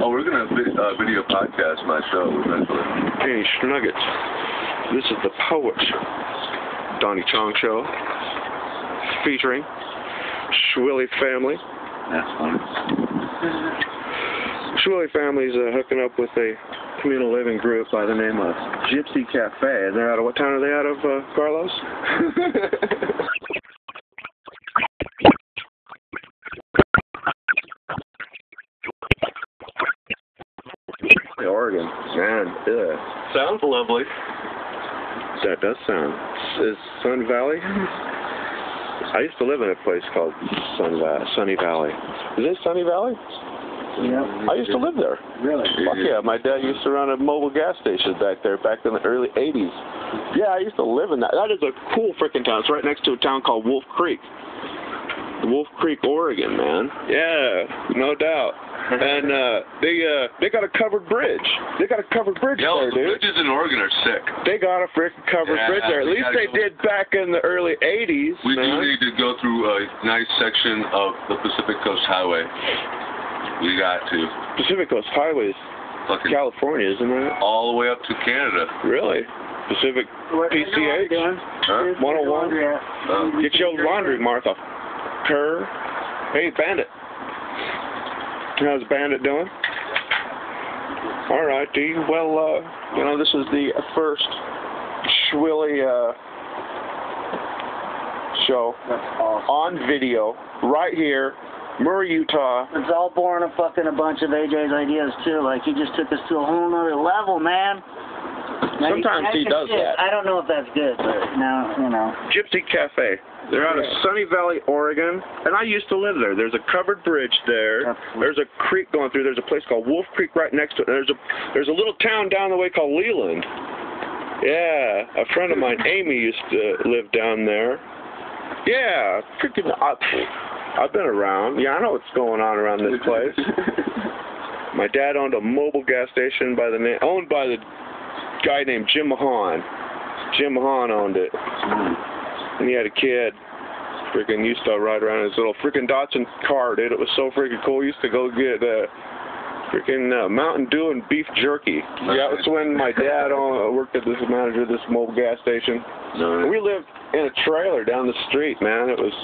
Oh, we're going to video podcast my show eventually. Hey, Schnuggets. This is the Poet Donny Chong Show featuring Schwilly Family. That's funny. Schwilly Family's hooking up with a communal living group by the name of Gypsy Cafe. They're out of, what town are they out of, Carlos? Oregon. Man, yeah. Sounds lovely. That does sound. Is Sun Valley? I used to live in a place called Sunny Valley. Is it Sunny Valley? Yeah. I used to live there. Really? Fuck yeah. My dad used to run a mobile gas station back there back in the early 80s. Yeah, I used to live in that. That is a cool freaking town. It's right next to a town called Wolf Creek. Wolf Creek, Oregon, man. Yeah, no doubt. And they got a covered bridge. They got a covered bridge there, The dude. bridges in Oregon are sick. They got a freaking covered bridge there. At least they did back in the early 80s. We man. do need to go through a nice section of the Pacific Coast Highway. We got to. Pacific Coast Highway is Fucking California, isn't it? all the way up to Canada. Really? Pacific PCH? Huh? 101? Get your laundry, Martha. Kerr. Hey, Bandit. How's Bandit doing? All right, D. Well, you know, this is the first Schwilly show on video right here, Murray, Utah. It's all born of fucking a bunch of AJ's ideas, too. Like, he just took us to a whole nother level, man. Now, Sometimes he does that. I don't know if that's good, but now, you know. Gypsy Cafe. They're out of Sunny Valley, Oregon, and I used to live there. There's a covered bridge there. There's a creek going through. There's a place called Wolf Creek right next to it. There's a little town down the way called Leland. Yeah, a friend of mine, Amy, used to live down there. Yeah, freaking. I've been around. Yeah, I know what's going on around this place. My dad owned a mobile gas station owned by the guy named Jim Mahan. Jim Mahan owned it. And he had a kid. Freaking used to ride around in his little freaking Datsun car, dude. It was so freaking cool. Used to go get freaking Mountain Dew and beef jerky. Yeah, it was when my dad worked at this manager of this mobile gas station. No. We lived in a trailer down the street, man. It was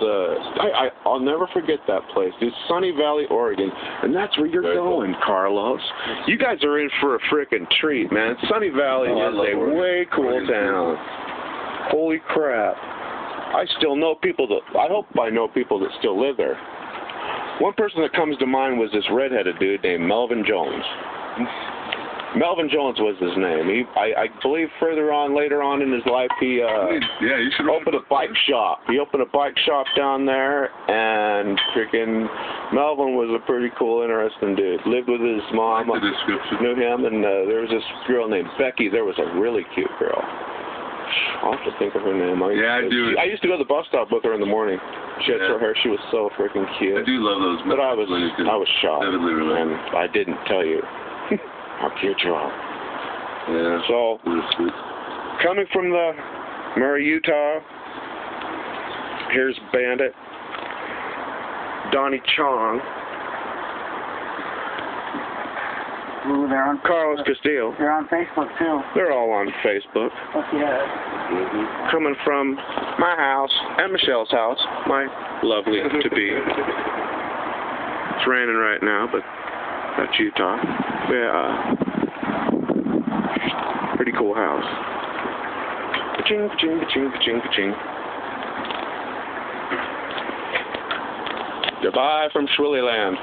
I'll never forget that place. It's Sunny Valley, Oregon, and that's where you're going, Carlos. You guys are in for a freaking treat, man. Sunny Valley is a way cool town. Holy crap. I still know people I hope I know people that still live there. One person that comes to mind was this redheaded dude named Melvin Jones. Melvin Jones was his name. I believe later on in his life, he you should opened a bike shop. He opened a bike shop down there, and freaking Melvin was a pretty cool, interesting dude. Lived with his mom. Like the description. Knew him, and there was this girl named Becky. There was a really cute girl. I'll have to think of her name. I used to go to the bus stop with her in the morning. She had short hair. She was so freaking cute. I do love those. But I was shocked, and I didn't tell you how cute you are. Yeah. So, coming from the Murray, Utah, here's Bandit, Donny Chong, Ooh, they're on Carlos Castillo. They're on Facebook, too. They're all on Facebook. Fuck yeah. Coming from my house and Michelle's house, my lovely to-be. It's raining right now, but that's Utah. Yeah, pretty cool house. Ka-ching, ka-ching, ka-ching, ka-ching, ka-ching. Goodbye from Schwilly Land.